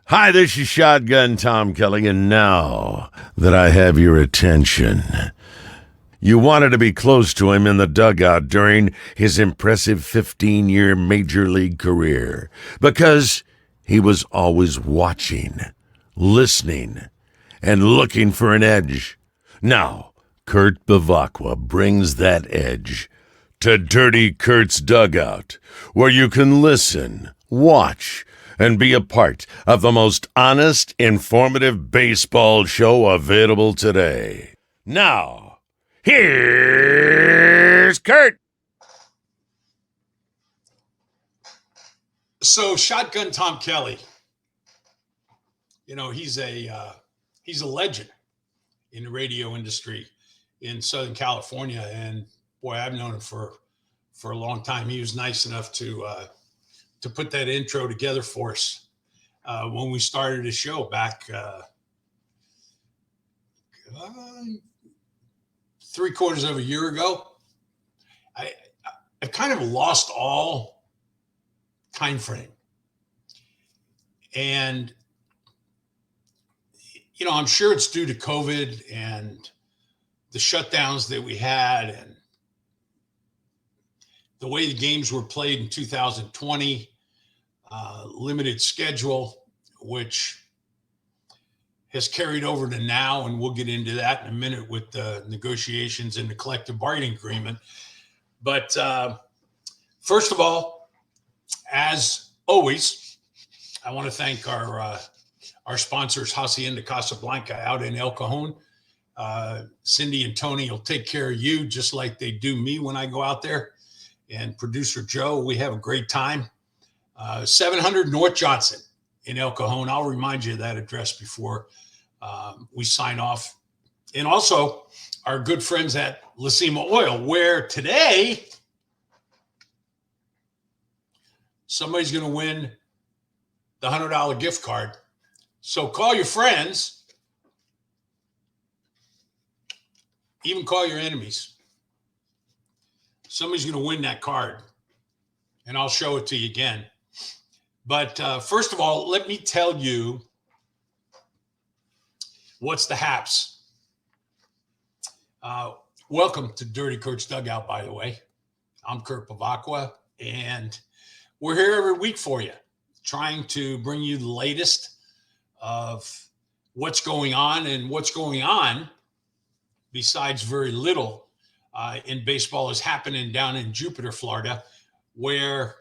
Hi, this is Shotgun Tom Kelly, and now that I have your attention, you wanted to be close to him in the dugout during his impressive 15-year Major League career because he was always watching, listening, and looking for an edge. Now, Kurt Bevacqua brings that edge to Dirty Kurt's Dugout, where you can listen, watch, and be a part of the most honest, informative baseball show available today. Now, here's Kurt. So Shotgun Tom Kelly, he's a legend in the radio industry in Southern California, and boy, I've known him for a long time. He was nice enough to put that intro together for us when we started the show back three-quarters of a year ago. I I kind of lost all time frame, and I'm sure it's due to COVID and the shutdowns that we had and the way the games were played in 2020, limited schedule, which has carried over to now. And we'll get into that in a minute with the negotiations and the collective bargaining agreement. But first of all, as always, I want to thank our sponsors, Hacienda Casablanca out in El Cajon. Cindy and Tony will take care of you just like they do me when I go out there. And producer Joe, we have a great time. 700 North Johnson in El Cajon. I'll remind you of that address before we sign off. And also our good friends at Lacima Oil, where today somebody's going to win the $100 gift card. So call your friends, even call your enemies. Somebody's going to win that card, and I'll show it to you again. But first of all, let me tell you what's the haps. Welcome to Dirty Kurt's Dugout, by the way. I'm Kurt Bevacqua, and we're here every week for you, trying to bring you the latest of what's going on, and what's going on, besides very little, in baseball is happening down in Jupiter, Florida, where,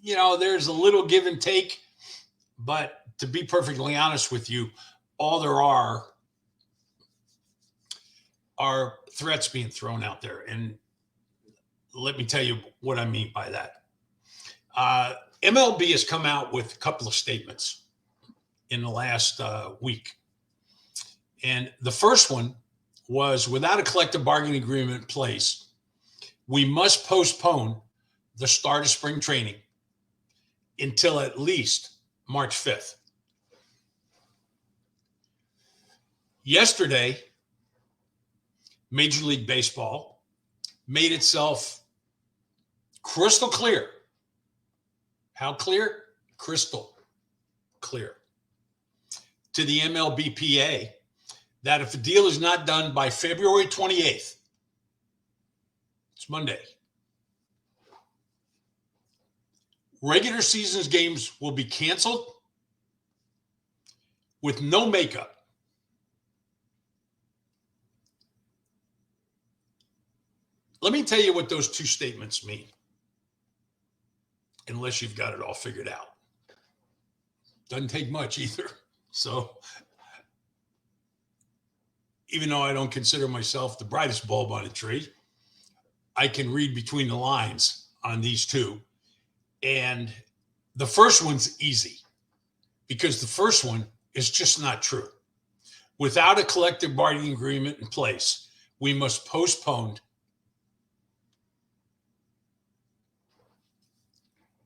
there's a little give and take. But to be perfectly honest with you, all there are threats being thrown out there. And let me tell you what I mean by that. MLB has come out with a couple of statements in the last week. And the first one was, without a collective bargaining agreement in place, we must postpone the start of spring training until at least March 5th. Yesterday, Major League Baseball made itself crystal clear. How clear? Crystal clear to the MLBPA that if a deal is not done by February 28th, it's Monday, regular season games will be canceled with no makeup. Let me tell you what those two statements mean, unless you've got it all figured out. Doesn't take much either. So even though I don't consider myself the brightest bulb on a tree, I can read between the lines on these two. And the first one's easy, because the first one is just not true. Without a collective bargaining agreement in place, we must postpone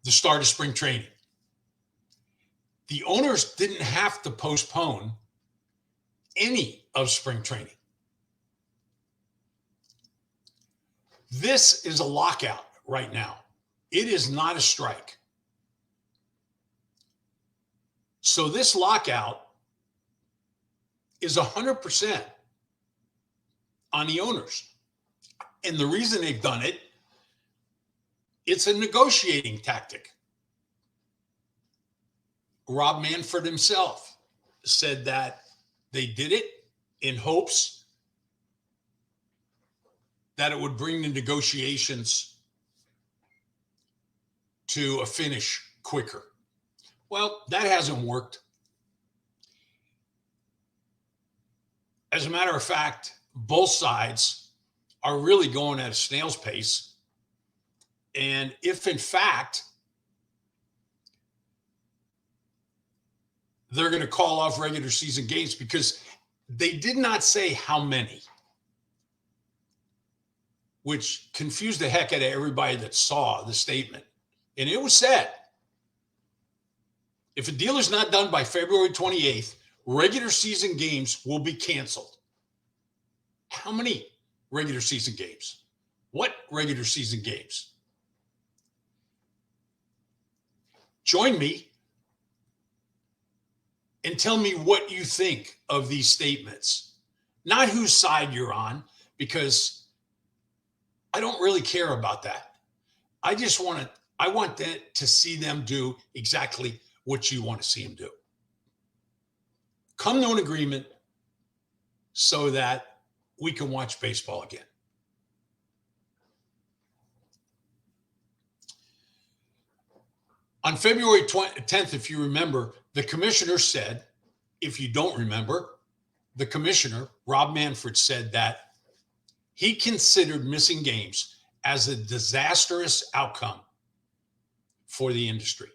the start of spring training. The owners didn't have to postpone any of spring training. This is a lockout right now. It is not a strike. So this lockout is 100% on the owners. And the reason they've done it, it's a negotiating tactic. Rob Manfred himself said that they did it in hopes that it would bring the negotiations to a finish quicker. Well, that hasn't worked. As a matter of fact, both sides are really going at a snail's pace. And if in fact they're going to call off regular season games, because they did not say how many, which confused the heck out of everybody that saw the statement. And it was said, if a deal is not done by February 28th, regular season games will be canceled. How many regular season games? What regular season games? Join me and tell me what you think of these statements. Not whose side you're on, because I don't really care about that. I want to see them do exactly what you want to see them do. Come to an agreement so that we can watch baseball again. On February 10th, if you remember, the commissioner said, if you don't remember, the commissioner, Rob Manfred, said that he considered missing games as a disastrous outcome for the industry.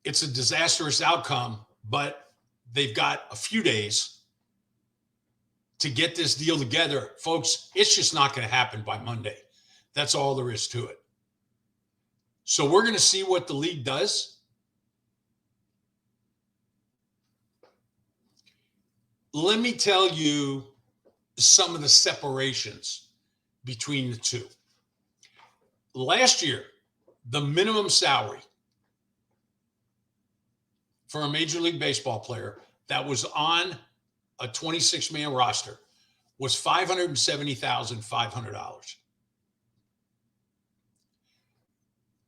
It's a disastrous outcome, but they've got a few days to get this deal together. Folks, it's just not going to happen by Monday. That's all there is to it. So we're going to see what the league does. Let me tell you some of the separations between the two. Last year, the minimum salary for a Major League Baseball player that was on a 26-man roster was $570,500.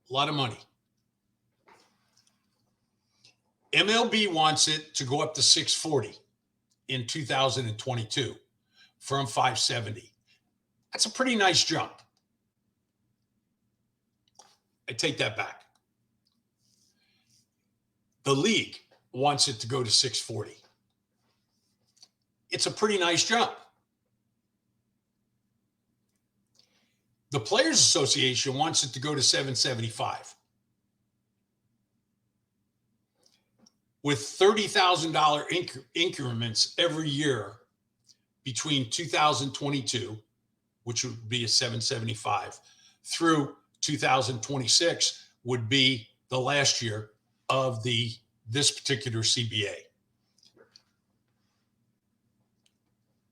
A lot of money. MLB wants it to go up to $640 in 2022 from $570. That's a pretty nice jump. I take that back. The league wants it to go to $640. It's a pretty nice jump. The Players Association wants it to go to $775. With $30,000 increments every year between 2022, which would be a $775, through 2026 would be the last year of this particular CBA.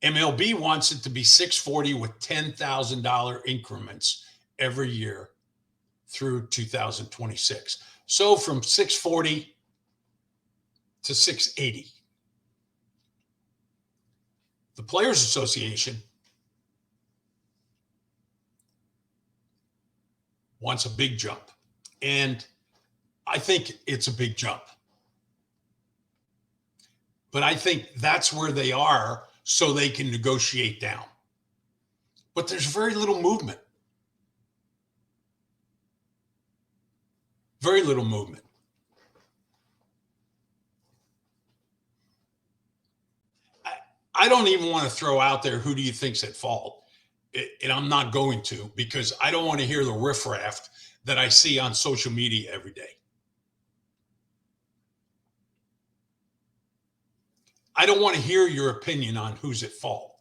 MLB wants it to be $640 with $10,000 increments every year through 2026. So from $640 to $680. The Players Association wants a big jump. And I think it's a big jump. But I think that's where they are so they can negotiate down. But there's very little movement. Very little movement. I don't even want to throw out there who do you think's at fault. And I'm not going to, because I don't want to hear the riffraff that I see on social media every day. I don't want to hear your opinion on who's at fault.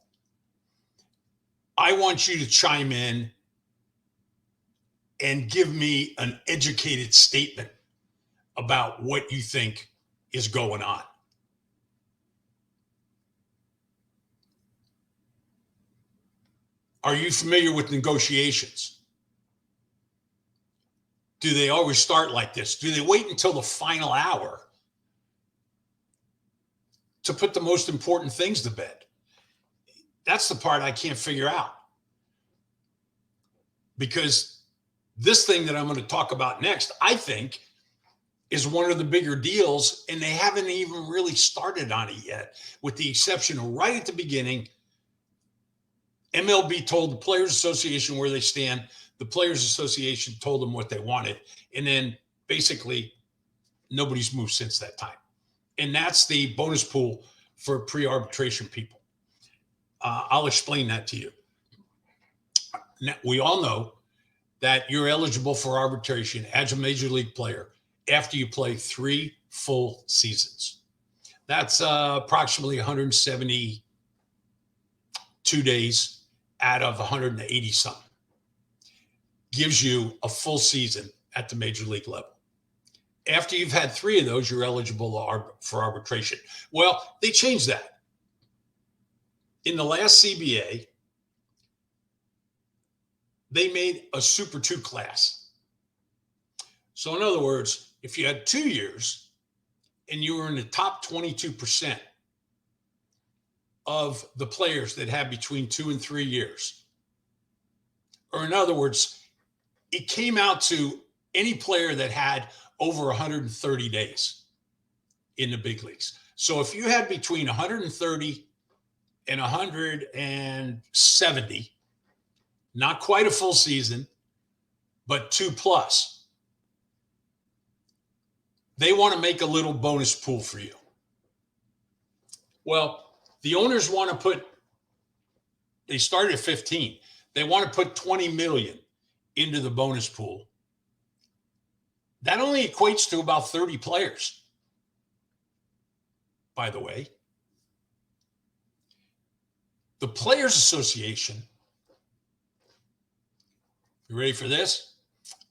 I want you to chime in and give me an educated statement about what you think is going on. Are you familiar with negotiations? Do they always start like this? Do they wait until the final hour to put the most important things to bed? That's the part I can't figure out. Because this thing that I'm going to talk about next, I think, is one of the bigger deals, and they haven't even really started on it yet, with the exception of right at the beginning, MLB told the Players Association where they stand. The Players Association told them what they wanted. And then basically nobody's moved since that time. And that's the bonus pool for pre-arbitration people. I'll explain that to you. Now, we all know that you're eligible for arbitration as a major league player after you play 3 full seasons. That's approximately 172 days out of 180 something. Gives you a full season at the major league level. After you've had 3 of those, you're eligible for arbitration. Well, they changed that. In the last CBA, they made a Super 2 class. So in other words, if you had 2 years and you were in the top 22% of the players that had between 2 and 3 years, or in other words, it came out to any player that had over 130 days in the big leagues. So if you had between 130 and 170, not quite a full season, but 2+, they want to make a little bonus pool for you. Well, the owners want to put, they started at 15. They want to put 20 million into the bonus pool. That only equates to about 30 players, by the way. The Players Association, you ready for this?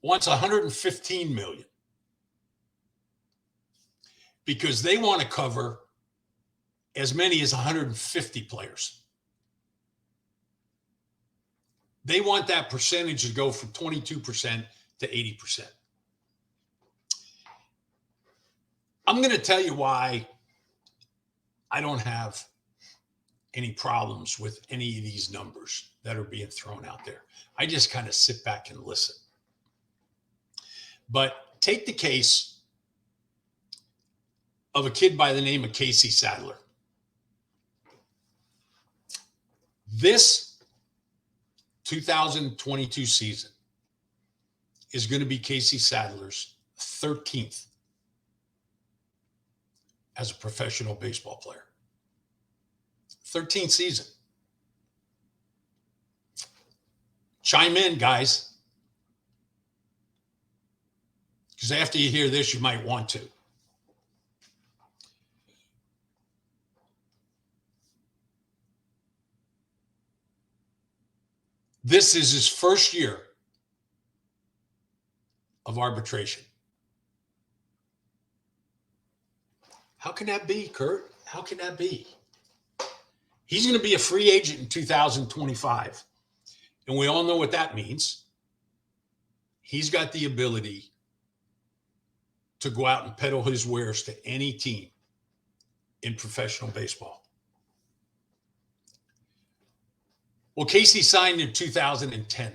Wants 115 million. Because they want to cover as many as 150 players. They want that percentage to go from 22% to 80%. I'm going to tell you why I don't have any problems with any of these numbers that are being thrown out there. I just kind of sit back and listen. But take the case of a kid by the name of Casey Sadler. This 2022 season is going to be Casey Sadler's 13th as a professional baseball player. 13th season. Chime in, guys. Because after you hear this, you might want to. This is his first year of arbitration. How can that be, Kurt? How can that be? He's going to be a free agent in 2025. And we all know what that means. He's got the ability to go out and peddle his wares to any team in professional baseball. Well, Casey signed in 2010.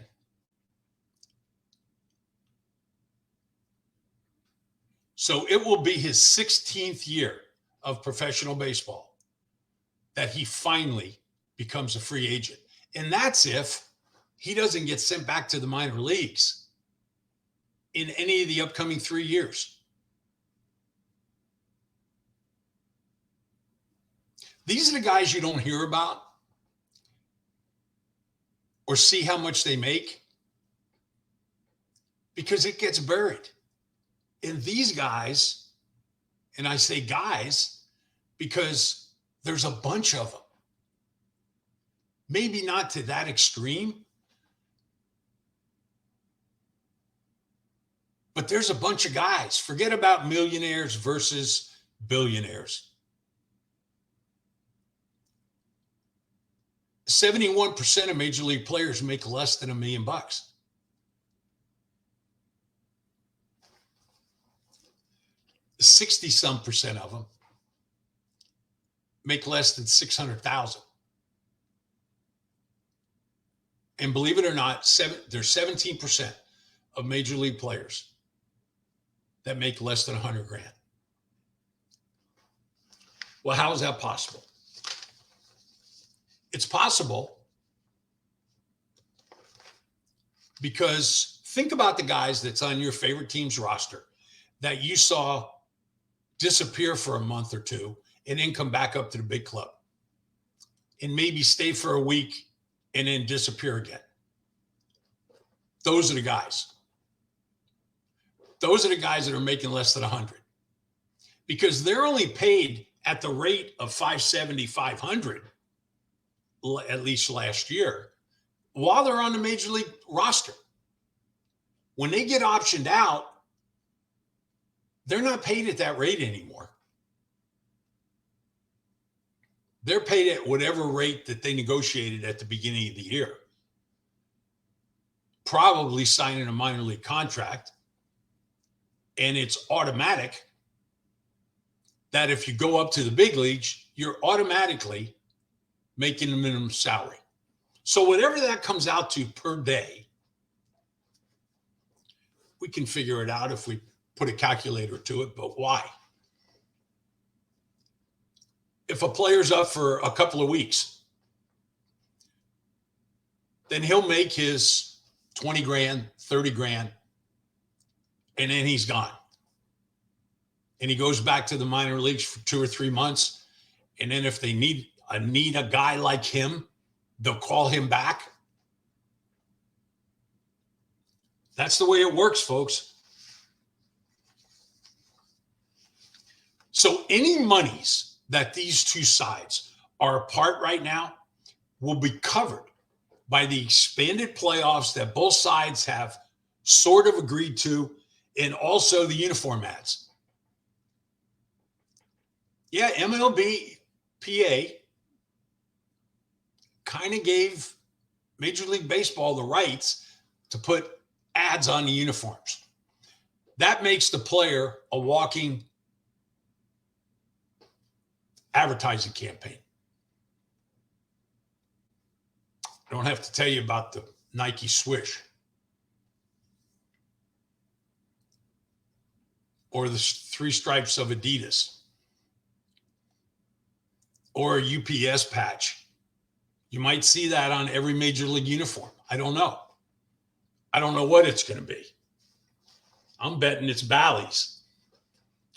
So it will be his 16th year of professional baseball that he finally becomes a free agent. And that's if he doesn't get sent back to the minor leagues in any of the upcoming 3 years. These are the guys you don't hear about or see how much they make because it gets buried. And these guys, and I say guys because there's a bunch of them. Maybe not to that extreme, but there's a bunch of guys. Forget about millionaires versus billionaires. 71% of major league players make less than $1 million. 60% of them make less than 600,000. And believe it or not, there's 17% of major league players that make less than 100 grand. Well, how is that possible? It's possible because think about the guys that's on your favorite team's roster that you saw disappear for a month or two and then come back up to the big club and maybe stay for a week and then disappear again. Those are the guys. Those are the guys that are making less than 100 because they're only paid at the rate of 570, 500, at least last year, while they're on the major league roster. When they get optioned out, they're not paid at that rate anymore. They're paid at whatever rate that they negotiated at the beginning of the year. Probably signing a minor league contract. And it's automatic that if you go up to the big leagues, you're automatically making the minimum salary. So whatever that comes out to per day, we can figure it out if we put a calculator to it, but why? If a player's up for a couple of weeks, then he'll make his 20 grand, 30 grand, and then he's gone. And he goes back to the minor leagues for 2 or 3 months. And then if they need a guy like him, they'll call him back. That's the way it works, folks. So any monies that these two sides are apart right now will be covered by the expanded playoffs that both sides have sort of agreed to, and also the uniform ads. Yeah, MLB PA kind of gave Major League Baseball the rights to put ads on the uniforms. That makes the player a walking advertising campaign. I don't have to tell you about the Nike swish or the 3 stripes of Adidas or a UPS patch. You might see that on every major league uniform. I don't know. I don't know what it's going to be. I'm betting it's Bally's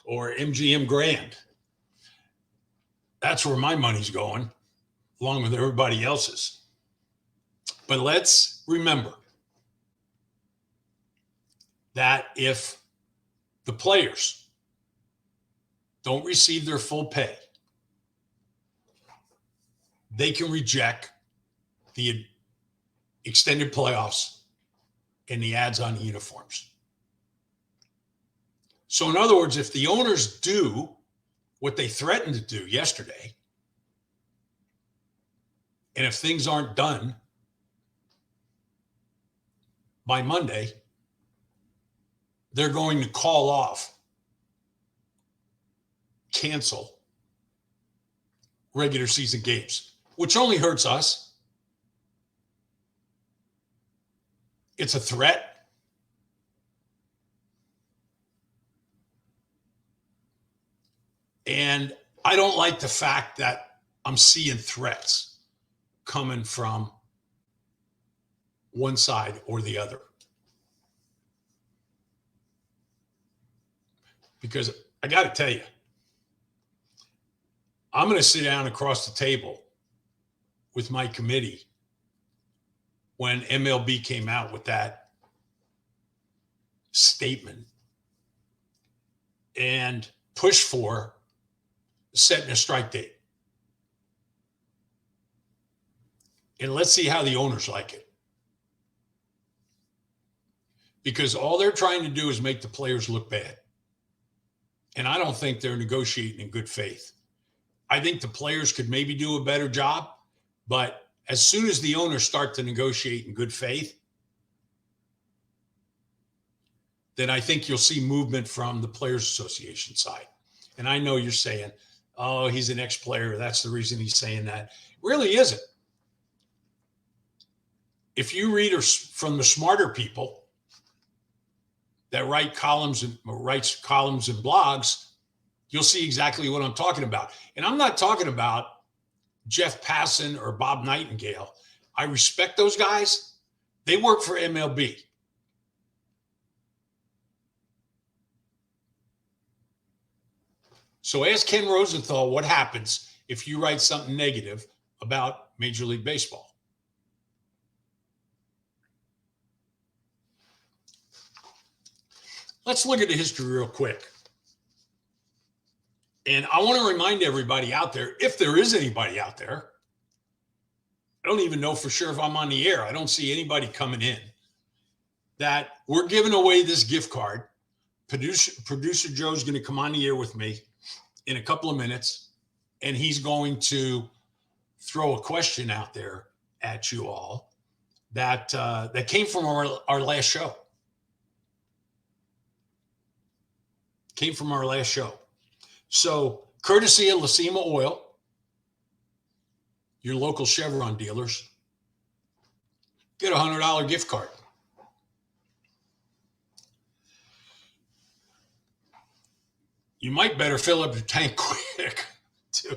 or MGM Grand. That's where my money's going, along with everybody else's. But let's remember that if the players don't receive their full pay, they can reject the extended playoffs and the ads on the uniforms. So in other words, if the owners do what they threatened to do yesterday, and if things aren't done by Monday, they're going to call off, cancel regular season games, which only hurts us. It's a threat. And I don't like the fact that I'm seeing threats coming from one side or the other. Because I got to tell you, I'm going to sit down across the table with my committee when MLB came out with that statement and push for setting a strike date. And let's see how the owners like it. Because all they're trying to do is make the players look bad. And I don't think they're negotiating in good faith. I think the players could maybe do a better job, but as soon as the owners start to negotiate in good faith, then I think you'll see movement from the Players Association side. And I know you're saying, oh, he's an ex-player. That's the reason he's saying that. It really isn't. If you read from the smarter people that writes columns and blogs, you'll see exactly what I'm talking about. And I'm not talking about Jeff Passan or Bob Nightingale. I respect those guys. They work for MLB. So ask Ken Rosenthal what happens if you write something negative about Major League Baseball. Let's look at the history real quick. And I want to remind everybody out there, if there is anybody out there, I don't even know for sure if I'm on the air. I don't see anybody coming in, that we're giving away this gift card. Producer Joe's going to come on the air with me in a couple of minutes, and he's going to throw a question out there at you all that came from our last show. Came from our last show. So, courtesy of Lacima Oil, your local Chevron dealers, get a $100 gift card. You might better fill up your tank quick, too.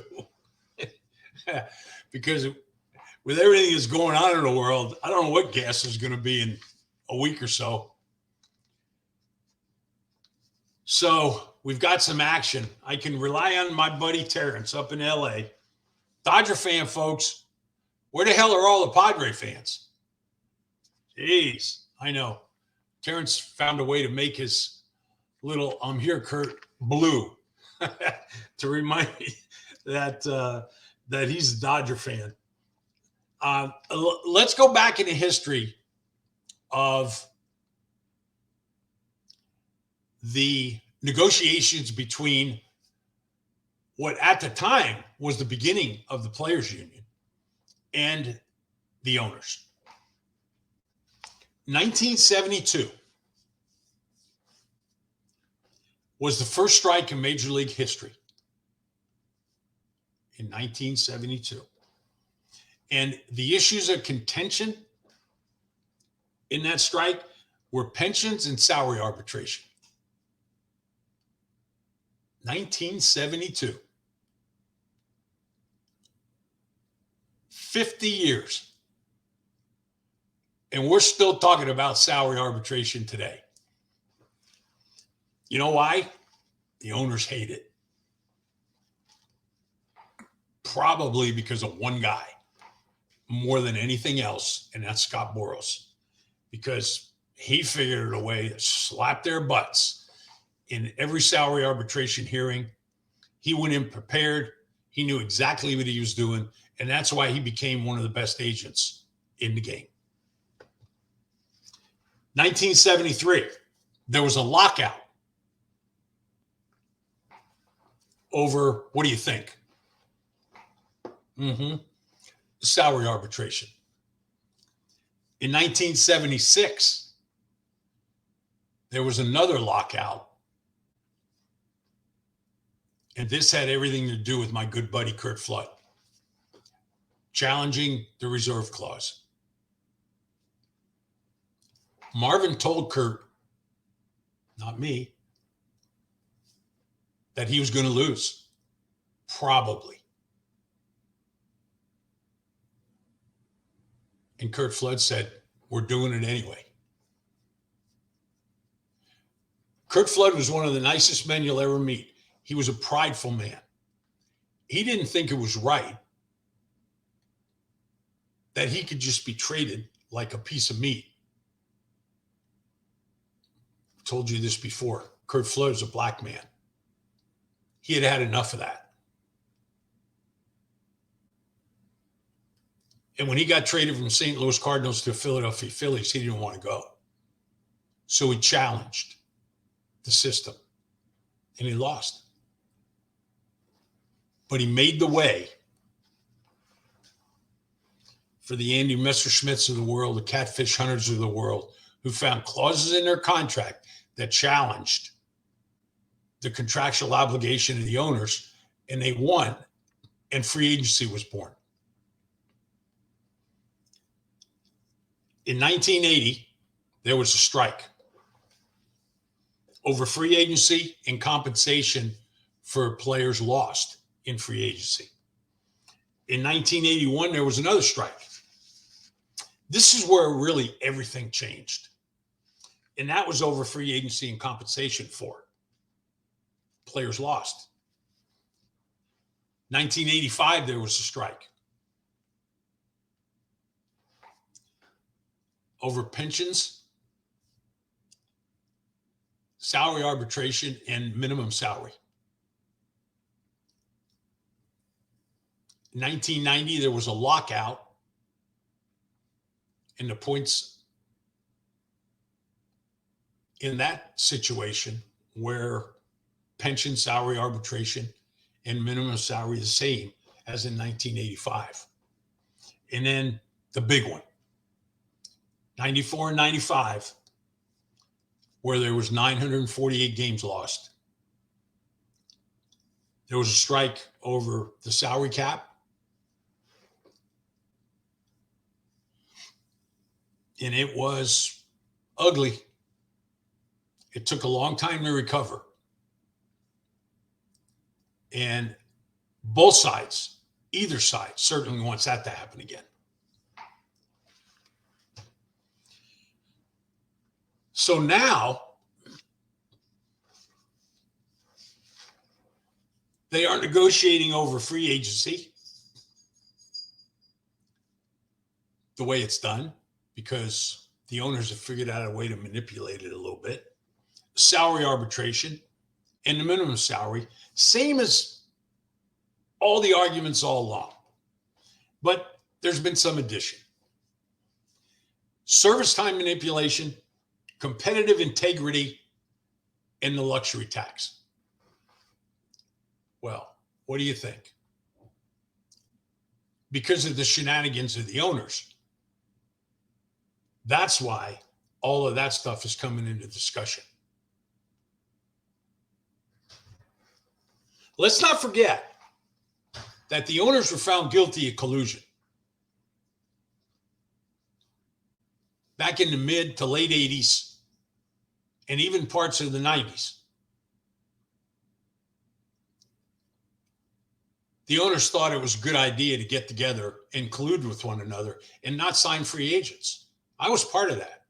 Because with everything that's going on in the world, I don't know what gas is going to be in a week or so. So we've got some action. I can rely on my buddy Terrence up in LA. Dodger fan, folks. Where the hell are all the Padre fans? Jeez, I know. Terrence found a way to make his little "I'm here, Kurt" blue to remind me that he's a Dodger fan. Let's go back in the history of the negotiations between what at the time was the beginning of the players union and the owners. 1972 was the first strike in Major League history. In 1972. And the issues of contention in that strike were pensions and salary arbitration. 1972. 50 years. And we're still talking about salary arbitration today. You know why? The owners hate it. Probably because of one guy more than anything else, and that's Scott Boras. Because he figured a way to slap their butts in every salary arbitration hearing. He went in prepared. He knew exactly what he was doing, and that's why he became one of the best agents in the game. 1973, there was a lockout over, what do you think? Salary arbitration. In 1976, there was another lockout. And this had everything to do with my good buddy, Curt Flood, challenging the reserve clause. Marvin told Curt, not me, that he was going to lose. Probably. And Curt Flood said, we're doing it anyway. Curt Flood was one of the nicest men you'll ever meet. He was a prideful man. He didn't think it was right that he could just be treated like a piece of meat. I've told you this before. Curt Flood was a black man. He had enough of that. And when he got traded from St. Louis Cardinals to Philadelphia Phillies, he didn't want to go. So he challenged the system, and he lost. But he made the way for the Andy Messerschmitts of the world, the Catfish Hunters of the world, who found clauses in their contract that challenged the contractual obligation of the owners, and they won, and free agency was born. In 1980, there was a strike over free agency and compensation for players lost in free agency. In 1981, there was another strike. This is where really everything changed. And that was over free agency and compensation for players lost. 1985, there was a strike over pensions, salary arbitration, and minimum salary. 1990, there was a lockout, and the points in that situation where pension, salary arbitration, and minimum salary the same as in 1985. And then the big one, 94 and 95, where there was 948 games lost. There was a strike over the salary cap. And it was ugly. It took a long time to recover. And both sides, either side, certainly wants that to happen again. So now they are negotiating over free agency the way it's done, because the owners have figured out a way to manipulate it a little bit. Salary arbitration and the minimum salary, same as all the arguments all along. But there's been some addition. Service time manipulation, competitive integrity, and the luxury tax. Well, what do you think? Because of the shenanigans of the owners. That's why all of that stuff is coming into discussion. Let's not forget that the owners were found guilty of collusion back in the mid to late 80s and even parts of the 90s. The owners thought it was a good idea to get together and collude with one another and not sign free agents. I was part of that.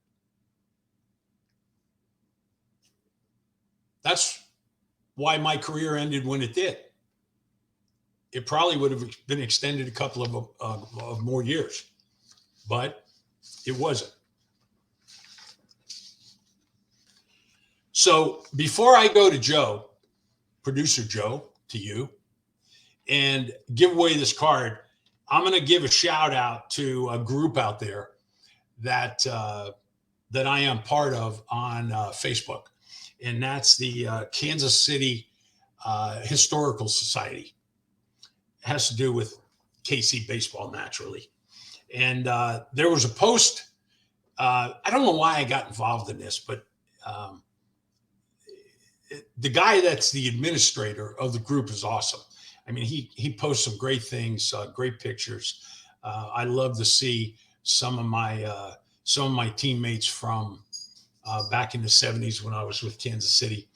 That's why my career ended when it did. It probably would have been extended a couple of more years, but it wasn't. So before I go to Joe, producer Joe, to you, and give away this card, I'm going to give a shout out to a group out there that I am part of on Facebook, and that's the Kansas City Historical Society. It has to do with KC baseball, naturally. And there was a post. I don't know why I got involved in this, but the guy that's the administrator of the group is awesome. I mean, he posts some great things, great pictures. I love to see some of my teammates from back in the 70s when I was with Kansas City.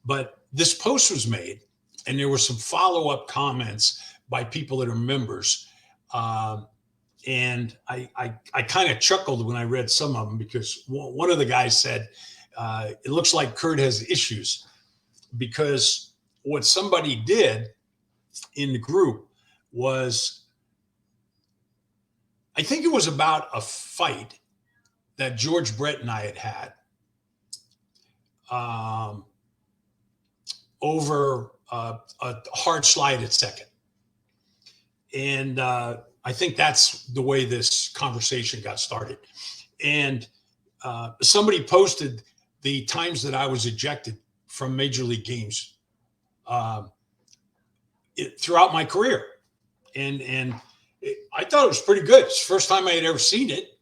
But this post was made, and there were some follow-up comments by people that are members. And I kind of chuckled when I read some of them, because one of the guys said, it looks like Kurt has issues, because what somebody did in the group was, I think it was about a fight that George Brett and I had over a hard slide at second. And I think that's the way this conversation got started. And somebody posted the times that I was ejected from major league games throughout my career. And I thought it was pretty good. It's the first time I had ever seen it.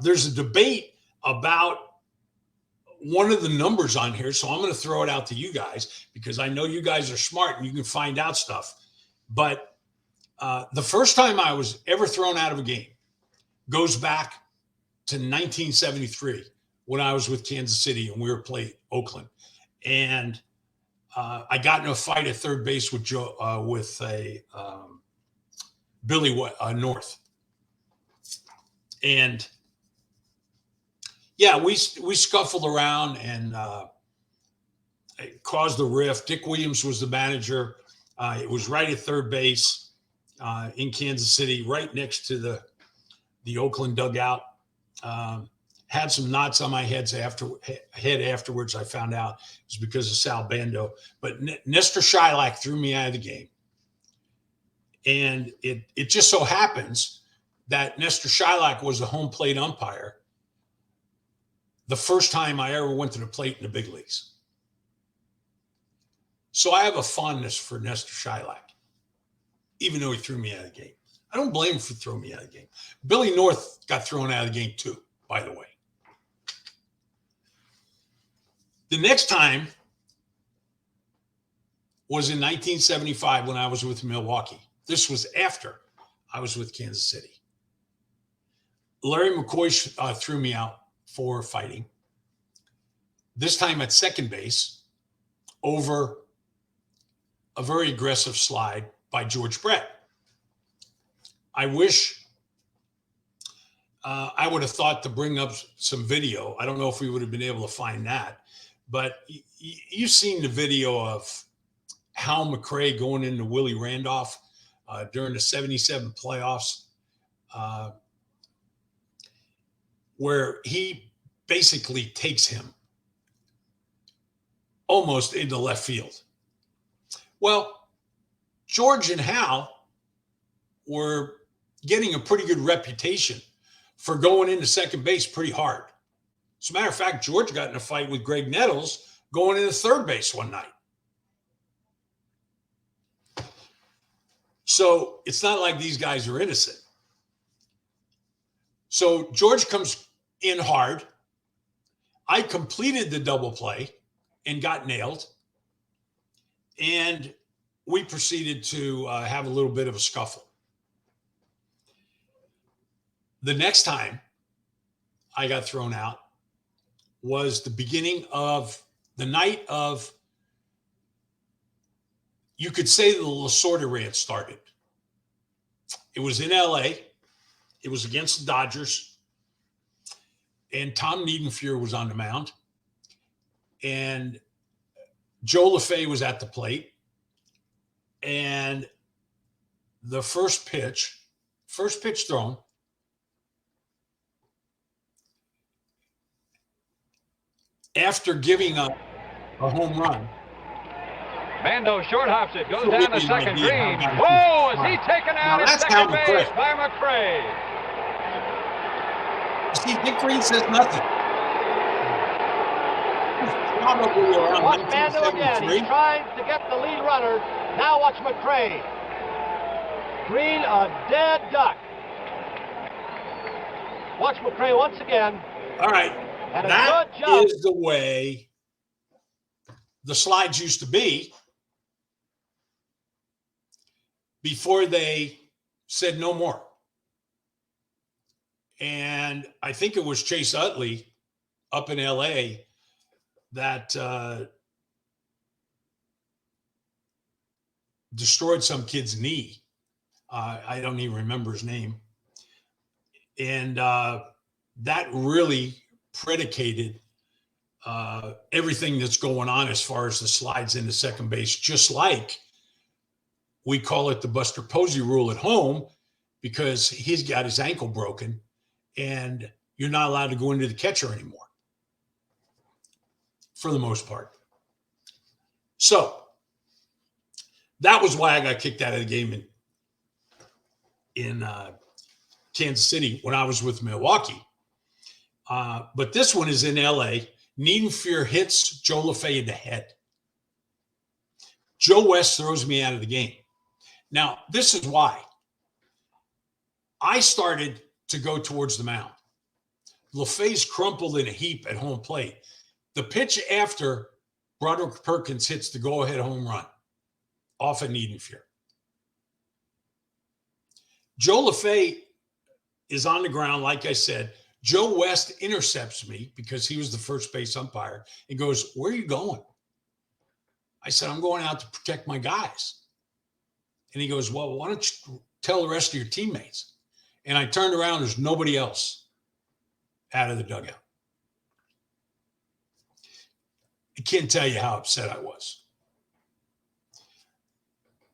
There's a debate about one of the numbers on here, so I'm going to throw it out to you guys because I know you guys are smart and you can find out stuff. But the first time I was ever thrown out of a game goes back to 1973 when I was with Kansas City and we were playing Oakland. And I got in a fight at third base with Billy North. And yeah, we scuffled around and it caused a rift. Dick Williams was the manager. It was right at third base in Kansas City, right next to the Oakland dugout. Had some knots on my head afterwards. I found out it was because of Sal Bando. But Nestor Shylock threw me out of the game. And it just so happens that Nestor Shylock was the home plate umpire the first time I ever went to the plate in the big leagues. So I have a fondness for Nestor Shylock, even though he threw me out of the game. I don't blame him for throwing me out of the game. Billy North got thrown out of the game too, by the way. The next time was in 1975 when I was with Milwaukee. This was after I was with Kansas City. Larry McCoy threw me out for fighting. This time at second base over a very aggressive slide by George Brett. I wish I would have thought to bring up some video. I don't know if we would have been able to find that, but you've seen the video of Hal McRae going into Willie Randolph during the 77 playoffs, where he basically takes him almost into left field. Well, George and Hal were getting a pretty good reputation for going into second base pretty hard. As a matter of fact, George got in a fight with Greg Nettles going into third base one night. So it's not like these guys are innocent. So George comes in hard. I completed the double play and got nailed. And we proceeded to have a little bit of a scuffle. The next time I got thrown out was the beginning of the night of, you could say, the Lasorda rant started. It was in LA. It was against the Dodgers. And Tom Niedenfuhr was on the mound. And Joe LaFay was at the plate. And the first pitch thrown, after giving up a home run. Bando short hops it, goes down to second green. Whoa, is he taken out at second base by McRae? See, Dick Green says nothing. Probably around Watch Bando again. He's trying to get the lead runner. Now watch McRae. Green, a dead duck. Watch McRae once again. All right. And that is the way the slides used to be before they said no more. And I think it was Chase Utley up in LA that destroyed some kid's knee. I don't even remember his name. And that really predicated everything that's going on as far as the slides into second base, just like we call it the Buster Posey rule at home, because he's got his ankle broken and you're not allowed to go into the catcher anymore for the most part. So that was why I got kicked out of the game in Kansas City when I was with Milwaukee. But this one is in LA. Niedenfuhr hits Joe LaFay in the head. Joe West throws me out of the game. Now, this is why. I started to go towards the mound. LaFay's crumpled in a heap at home plate. The pitch after Broderick Perkins hits the go-ahead home run off of Niedenfuhr. Joe LaFay is on the ground, like I said. Joe West intercepts me because he was the first base umpire and goes, "Where are you going?" I said, "I'm going out to protect my guys." And he goes, "Well, why don't you tell the rest of your teammates?" And I turned around, there's nobody else out of the dugout. I can't tell you how upset I was.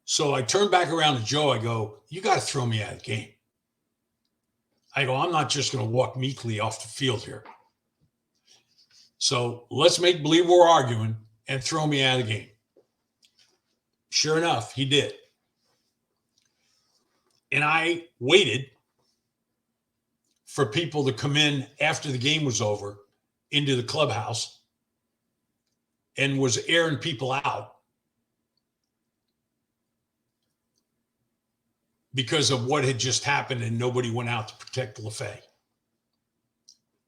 So I turned back around to Joe. I go, "You got to throw me out of the game." I go, "I'm not just going to walk meekly off the field here. So let's make believe we're arguing and throw me out of the game." Sure enough, he did. And I waited for people to come in after the game was over into the clubhouse and was airing people out because of what had just happened, and nobody went out to protect LaFay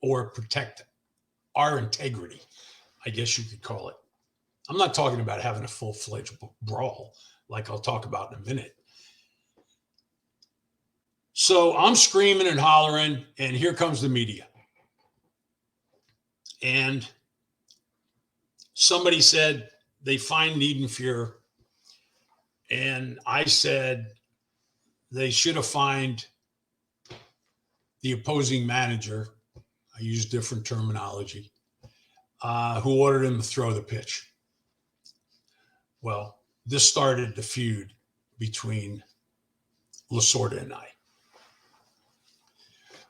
or protect our integrity, I guess you could call it. I'm not talking about having a full-fledged brawl like I'll talk about in a minute. So I'm screaming and hollering, and here comes the media. And somebody said they find Niedenfuhr, and I said they should have fined the opposing manager. I use different terminology, who ordered him to throw the pitch. Well, this started the feud between Lasorda and I.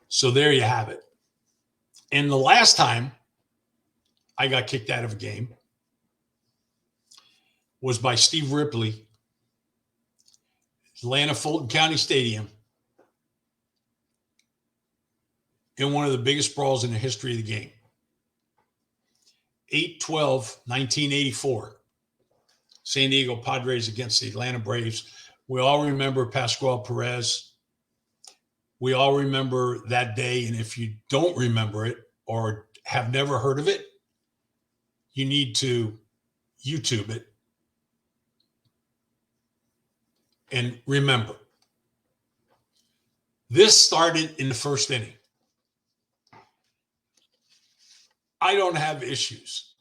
So there you have it. And the last time I got kicked out of a game was by Steve Ripley, Atlanta Fulton County Stadium, in one of the biggest brawls in the history of the game. 8/12/1984. San Diego Padres against the Atlanta Braves. We all remember Pascual Perez. We all remember that day. And if you don't remember it or have never heard of it, you need to YouTube it and remember. This started in the first inning. I don't have issues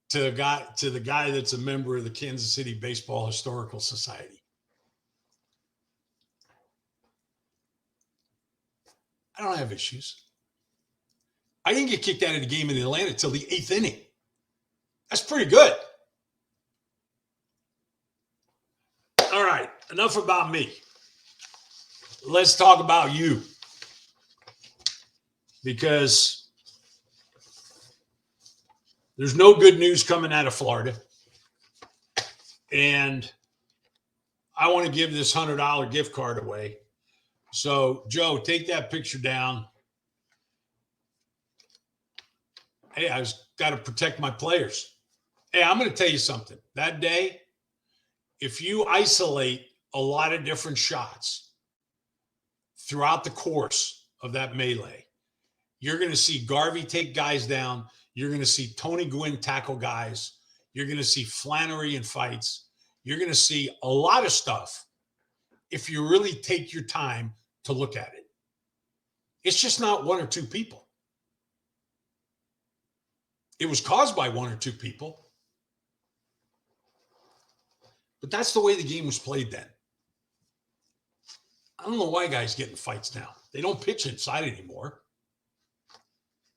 to the guy that's a member of the Kansas City Baseball Historical Society. I don't have issues. I didn't get kicked out of the game in Atlanta until the 8th inning. That's pretty good. All right, enough about me. Let's talk about you. Because there's no good news coming out of Florida. And I want to give this $100 gift card away. So, Joe, take that picture down. Hey, I was got to protect my players. Hey, I'm going to tell you something. That day, if you isolate a lot of different shots throughout the course of that melee, you're going to see Garvey take guys down. You're going to see Tony Gwynn tackle guys. You're going to see Flannery in fights. You're going to see a lot of stuff if you really take your time to look at it. It's just not one or two people. It was caused by one or two people. But that's the way the game was played then. I don't know why guys get in fights now. They don't pitch inside anymore.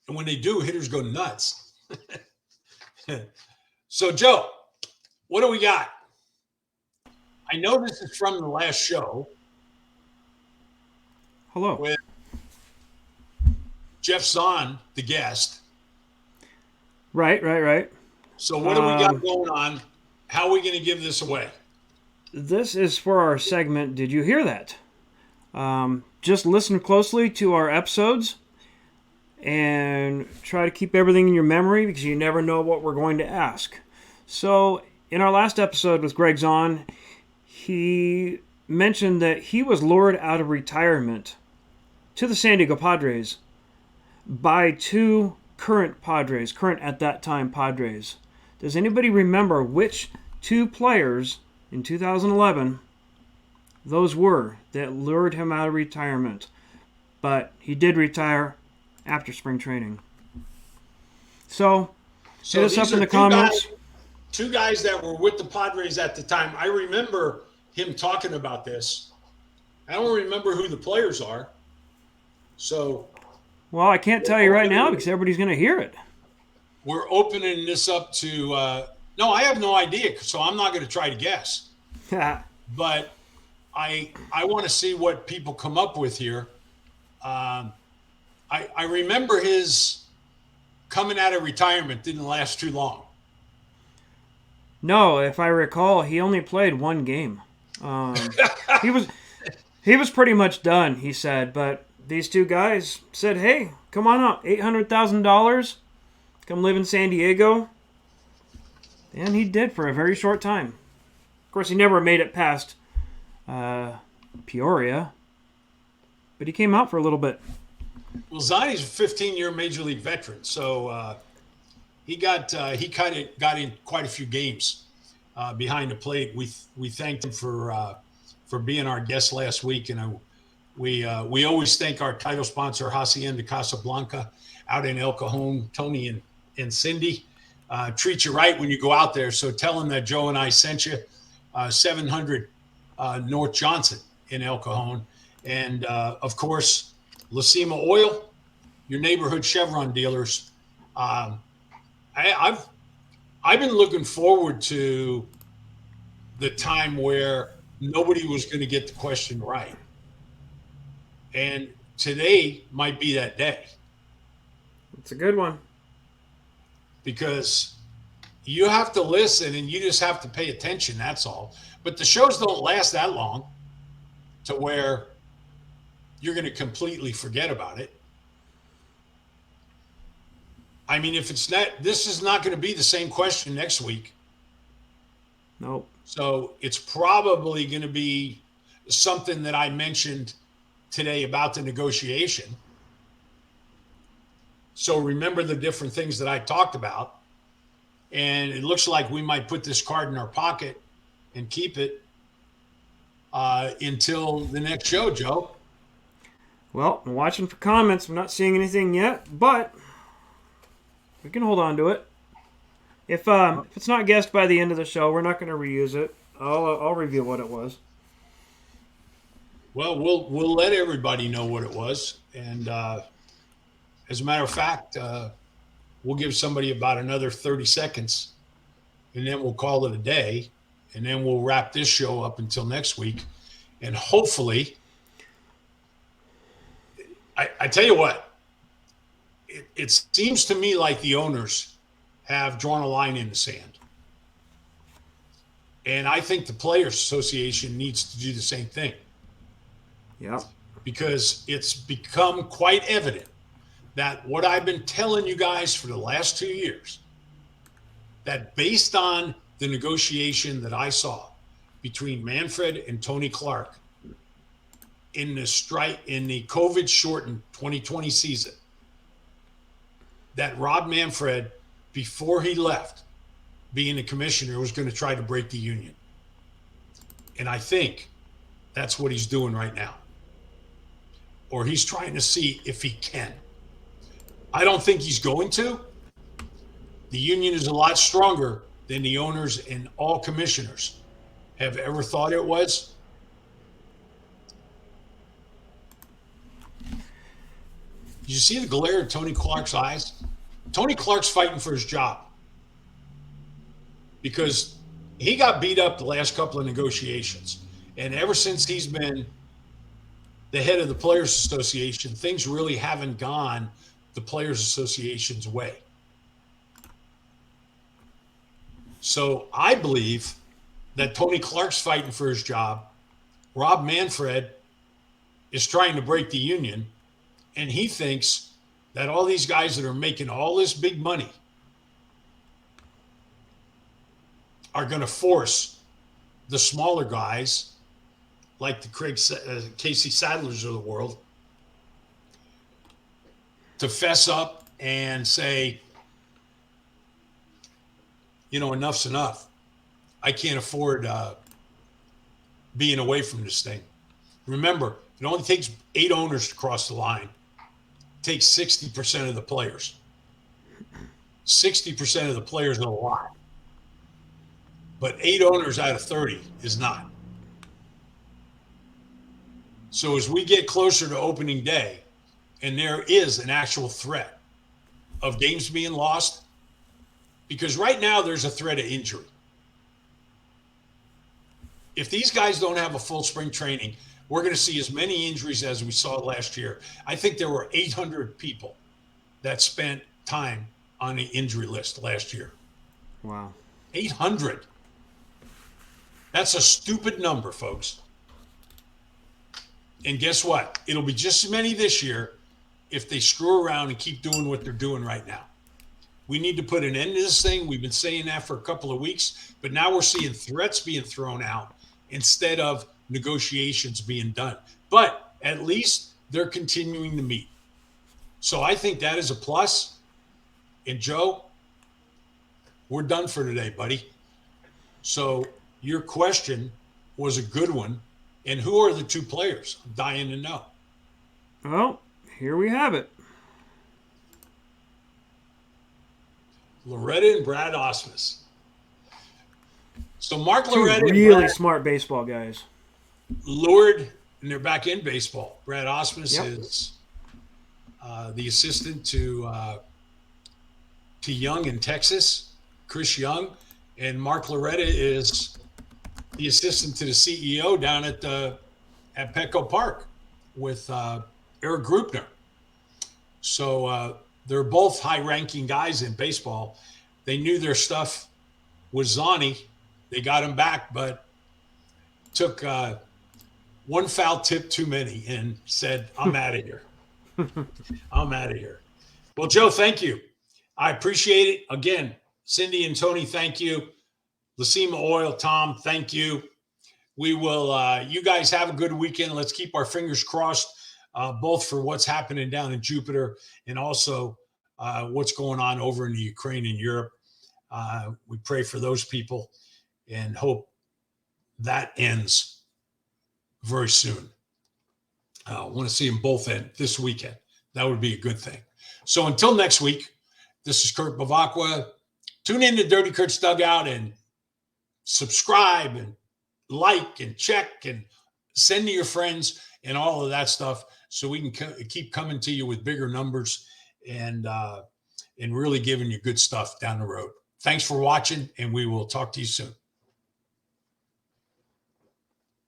And when they do, hitters go nuts. So, Joe, what do we got? I know this is from the last show. Hello. With Jeff Zahn, the guest. Right. So what do we got going on? How are we going to give this away? This is for our segment, Did You Hear That? Just listen closely to our episodes and try to keep everything in your memory because you never know what we're going to ask. So in our last episode with Greg Zahn, he mentioned that he was lured out of retirement to the San Diego Padres by two current at that time Padres. Does anybody remember which two players in 2011 those were that lured him out of retirement? But he did retire after spring training. So hit us up in the comments. Two guys that were with the Padres at the time. I remember him talking about this. I don't remember who the players are. So, well, I can't tell you right now because everybody's going to hear it. We're opening this up to no, I have no idea, so I'm not going to try to guess. But I want to see what people come up with here. I remember his coming out of retirement didn't last too long. No, if I recall, he only played one game. He was pretty much done, he said, but these two guys said, hey, come on up, $800,000, come live in San Diego. And he did for a very short time. Of course, he never made it past Peoria, but he came out for a little bit. Well, Zani's a 15-year Major League veteran, so he kind of got in quite a few games behind the plate. We thanked him for being our guest last week, and we always thank our title sponsor, Hacienda Casablanca, out in El Cajon. Tony and Cindy treat you right when you go out there. So tell them that Joe and I sent you. 700 North Johnson in El Cajon, and of course, La Cima Oil, your neighborhood Chevron dealers. I've been looking forward to the time where nobody was going to get the question right. And today might be that day. It's a good one. Because you have to listen and you just have to pay attention, that's all. But the shows don't last that long to where you're going to completely forget about it. I mean, if it's not, this is not going to be the same question next week. Nope. So it's probably going to be something that I mentioned today about the negotiation. So remember the different things that I talked about. And it looks like we might put this card in our pocket and keep it until the next show, Joe. Well, I'm watching for comments. I'm not seeing anything yet, but we can hold on to it. If it's not guessed by the end of the show, we're not going to reuse it. I'll review what it was. Well, we'll let everybody know what it was, and as a matter of fact, we'll give somebody about another 30 seconds, and then we'll call it a day, and then we'll wrap this show up until next week, and hopefully, I tell you what, it seems to me like the owners have drawn a line in the sand. And I think the Players Association needs to do the same thing. Yeah. Because it's become quite evident that what I've been telling you guys for the last 2 years, that based on the negotiation that I saw between Manfred and Tony Clark in the COVID-shortened 2020 season, that Rob Manfred, before he left, being the commissioner, was going to try to break the union. And I think that's what he's doing right now. Or he's trying to see if he can. I don't think he's going to. The union is a lot stronger than the owners and all commissioners have ever thought it was. Did you see the glare in Tony Clark's eyes? Tony Clark's fighting for his job because he got beat up the last couple of negotiations. And ever since he's been the head of the Players Association, things really haven't gone the Players Association's way. So I believe that Tony Clark's fighting for his job. Rob Manfred is trying to break the union. And he thinks that all these guys that are making all this big money are going to force the smaller guys like the Casey Sadlers of the world to fess up and say, enough's enough. I can't afford being away from this thing. Remember, it only takes 8 owners to cross the line. It takes 60% of the players. 60% of the players are a lot. But 8 owners out of 30 is not. So as we get closer to opening day, and there is an actual threat of games being lost, because right now there's a threat of injury. If these guys don't have a full spring training, we're going to see as many injuries as we saw last year. I think there were 800 people that spent time on the injury list last year. Wow. 800. That's a stupid number, folks. And guess what? It'll be just as many this year if they screw around and keep doing what they're doing right now. We need to put an end to this thing. We've been saying that for a couple of weeks, but now we're seeing threats being thrown out instead of negotiations being done. But at least they're continuing to meet. So I think that is a plus. And Joe, we're done for today, buddy. So your question was a good one. And who are the 2 players? I'm dying to know. Well, here we have it. Loretta and Brad Ausmus. So Mark 2 Loretta really and Brad smart baseball guys. lured, and they're back in baseball. Brad Ausmus Yep. is the assistant to Young in Texas, Chris Young, and Mark Loretta is the assistant to the CEO down at Petco Park with Eric Grupner. So they're both high-ranking guys in baseball. They knew their stuff was Zani. They got him back, but took one foul tip too many and said, I'm out of here. I'm out of here. Well, Joe, thank you. I appreciate it. Again, Cindy and Tony, thank you. Lacima Oil, Tom, thank you. We will, you guys have a good weekend. Let's keep our fingers crossed, both for what's happening down in Jupiter and also what's going on over in the Ukraine and Europe. We pray for those people and hope that ends very soon. I want to see them both end this weekend. That would be a good thing. So until next week, this is Kurt Bevacqua. Tune in to Dirty Kurt's Dugout and subscribe and like and check and send to your friends and all of that stuff so we can keep coming to you with bigger numbers and really giving you good stuff down the road. Thanks for watching, and we will talk to you soon.